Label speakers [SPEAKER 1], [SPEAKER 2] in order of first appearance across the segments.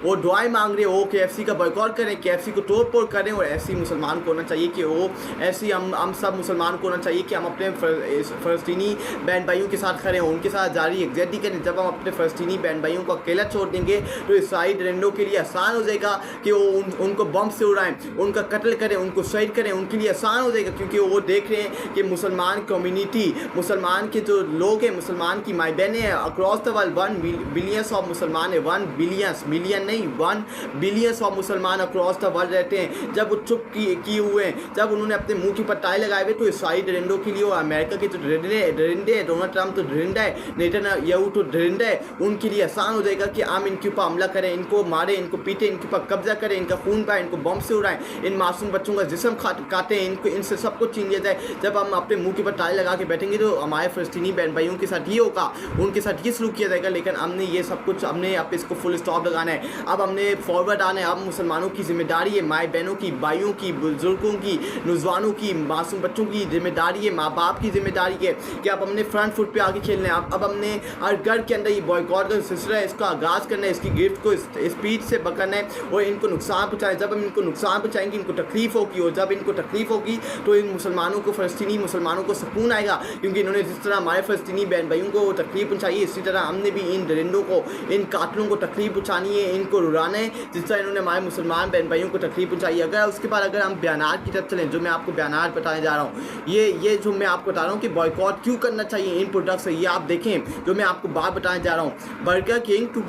[SPEAKER 1] वो दुआएं मांग रहे हैं, वो KFC का बॉयकॉट करें, KFC को तोड़ फोड़ करें। और ऐसे ही मुसलमान को होना चाहिए कि वो ऐसे हम सब मुसलमान को होना चाहिए कि हम अपने फ़लस्तीनी बहन भाइयों के साथ खड़े हों, उनके साथ जारी यकजहती करें। जब हम अपने फ़लस्तीनी बहन भाइयों को अकेला छोड़ देंगे तो इसराइल डरंडों के लिए आसान हो जाएगा कि वो उनको बम से उड़ाएं, उनका कत्ल करें, उनको शहीद करें। उनके लिए आसान हो जाएगा क्योंकि वो देख रहे हैं कि मुसलमान कम्युनिटी, मुसलमान के जो लोग हैं, मुसलमान की माई बहनें हैं across the world, 1 billions of मुसलमान है, 1 बिलियंस, मिलियन नहीं, 1 बिलियंस ऑफ मुसलमान अक्रॉस द वर्ल्ड रहते हैं। जब वो चुप किए हुए हैं, जब उन्होंने अपने मुंह की पट्टाई लगाए हुए, तो इसराइल डरंडों के लिए, वो अमेरिका के जो डरिंडे हैं, डोनाल्ड ट्रंप तो डरिंडा है, नेतन्याहू तो डरिंडा है, उनके लिए आसान हो जाएगा कि हम इनके ऊपर हमला करें, इनको मारें, इनको पीटें, इनके ऊपर कब्जा करें, इनका खून पाए, इनको बम से उड़ाएं, इन मासूम बच्चों का जिस्म काटें, इनको इनसे सब कुछ छीन लिया जाए। जब हम अपने मुंह के ऊपर ताले लगा के बैठेंगे तो हमारे फ़लस्तीनी बहन भाइयों के साथ ये होगा, उनके साथ ये सलूक किया जाएगा। लेकिन हमने ये सब कुछ, हमने अब इसको फुल स्टॉप लगाना है, अब हमने फॉरवर्ड आना है। अब मुसलमानों की जिम्मेदारी है, माए बहनों की, भाइयों की, बुजुर्गों की, नौजवानों की, मासूम बच्चों की जिम्मेदारी है, माँ बाप की जिम्मेदारी है कि अब हमने फ्रंट फुट पे आगे खेलना है। अब हमने हर घर के अंदर ये बॉयकॉट का सिलसिला है, इसका आगाज़ करना है, इसकी गिरफ्त को स्पीड से पकड़ना है और इनको नुकसान पहुँचाएं। जब हम इनको नुकसान पहुँचाएंगे, इनको तकलीफ होगी, और जब इनको तकलीफ होगी तो इन मुसलमानों को, फ़लस्तीनी मुसलमानों को सुकून आएगा, क्योंकि इन्होंने जिस तरह हमारे फ़लस्तीनी बहन भाइयों को तकलीफ पहुँचाई है, इसी तरह हमने भी इन दरिंदों को, इन कातलों को तकलीफ पहुँचानी है, इनको रुलाना है जिस तरह इन्होंने हमारे मुसलमान बहन भाइयों को तकलीफ पहुँचाई। अगर उसके बाद अगर हम बयानात की तरफ चलें, जो मैं आपको बयानात बताने जा रहा हूँ, ये जो मैं आपको बता रहा हूँ कि बॉयकॉट क्यों करना चाहिए इन प्रोडक्ट्स से, ये आप देखें जो मैं आपको बात बताने जा रहा हूँ। Burger King to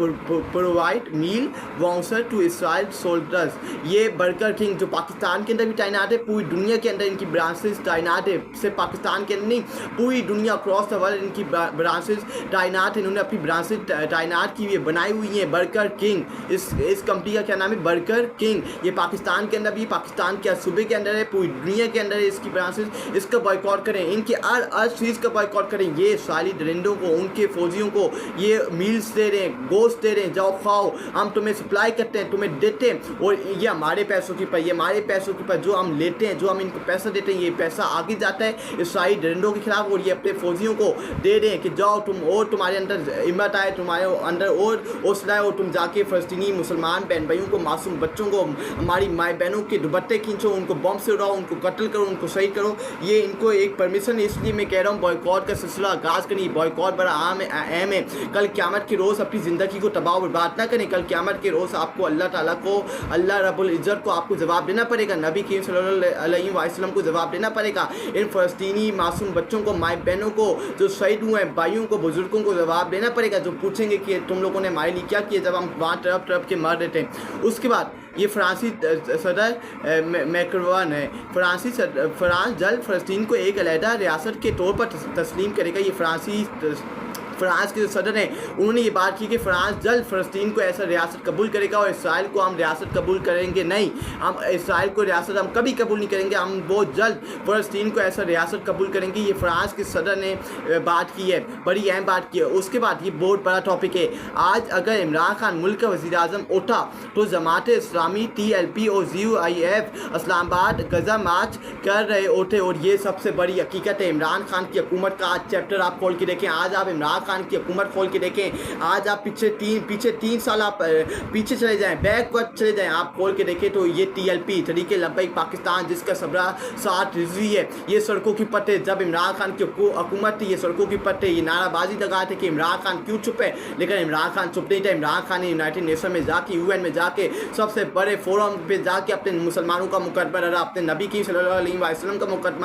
[SPEAKER 1] provide meal voucher to Israel soldiers, ये बर्गर किंग जो पाकिस्तान के अंदर भी तैनात है, पूरी दुनिया के अंदर इनकी ब्रांचेस तैनात है, सिर्फ पाकिस्तान के अंदर नहीं, पूरी दुनिया अक्रॉस द वर्ल्ड इनकी ब्रांचेस तैनात है। इन्होंने अपनी ब्रांचेस तैनात की हुई है, बनाई हुई हैं। बर्गर किंग, इस कंपनी का क्या नाम है, बर्गर किंग। ये पाकिस्तान के अंदर भी, पाकिस्तान के सूबे के अंदर है, पूरी दुनिया के अंदर है इसकी ब्रांचेस। इसका बॉयकॉट करें, इनके हर चीज़ का बॉयकॉट करें। ये सारी दरिंदों को, उनके फौजियों को ये मील्स दे रहे हैं, गोश्त दे रहे हैं, जाओ खाओ, हम तुम्हें सप्लाई करते हैं, तुम्हें देते हैं, और ये हमारे पैसों की पर, ये हमारे पैसों की पर जो हम लेते हैं, जो हम इनको पैसा देते हैं, ये पैसा आगे जाता है इस सारी दरिंदों के खिलाफ, और ये अपने फौजियों को दे रहे हैं कि जाओ तुम, और तुम्हारे अंदर हिम्मत आए, तुम्हारे अंदर और हौसला है, और तुम जाके फ़लस्तीनी मुसलमान बहन भाइयों को, मासूम बच्चों को, हमारी माए बहनों के दुपट्टे खींचो, उनको बम से उड़ाओ, उनको कत्ल करो, उनको शहीद करो। ये इनको एक परमिशन है, इसलिए मैं कह रहा हूँ बॉयकॉट का सिलसिला आगाज़ करिए। बॉयकॉट बड़ा अहम है। कल क़यामत के रोज़ अपनी ज़िंदगी को तबाह बर्बाद ना करें। कल क़यामत के रोज़ आपको अल्लाह ताला को, अल्लाह रब्बुल इज़्ज़त को आपको जवाब देना पड़ेगा, नबी करीम सल्लल्लाहु अलैहि वसल्लम को जवाब देना पड़ेगा। इन फ़लस्तीनी मासूम बच्चों को, माए बहनों को जो शहीद हुए हैं, भाइयों को, बुजुर्गों को जवाब देना पड़ेगा, जो पूछेंगे कि तुम लोगों ने हमारे लिए क्या किया जब हम वहाँ तरफ के मर रहे थे। उसके बाद ये फ्रांसी सदर मैक्रोन है, फ्रांस जल्द फ़लस्तीन को एक अलहदा रियासत के तौर पर तस्लीम करेगा। ये फ्रांस के जो सदर हैं उन्होंने ये बात की कि फ्रांस जल्द फ़लस्तीन को ऐसा रियासत कबूल करेगा, और इसराइल को हम रियासत कबूल करेंगे नहीं, हम इसराइल को रियासत हम कभी कबूल नहीं करेंगे, हम बहुत जल्द फ़लस्तीन को ऐसा रियासत कबूल करेंगे। ये फ्रांस के सदर ने बात की है, बड़ी अहम बात की है। उसके बाद ये बहुत बड़ा टॉपिक है, आज अगर इमरान खान मुल्क का वज़ीर-ए-आज़म उठा तो जमात इस्लामी TLP और ZUIF इस्लामाबाद गजा मार्च कर रहे होते, और ये सबसे बड़ी हकीकत है। इमरान खान की हुकूमत का आज चैप्टर आप खोल के देखें, आज आप इमरान खान की हुकूमत खोल के देखें, आज आप पीछे 3 साल आप पीछे चले जाएं, बैकवर्ड चले जाएं, आप खोल के देखें तो ये TLP तरीके लब्बैक पाकिस्तान, जिसका सबरा साथ रिजवी है, ये सड़कों की पट्टे, जब इमरान खान की हुकूमत थी, ये सड़कों की पट्टे, ये नाराबाजी लगा थे कि इमरान खान क्यों चुप है, लेकिन इमरान खान चुप नहीं था। इमरान खान ने यूनाइटेड नेशन में जाके, UN में जाके, सबसे बड़े फोरम पे जाके अपने मुसलमानों का मुकदमा लड़ा, अपने नबी की सल्लल्लाहु अलैहि वसल्लम का मुकदमा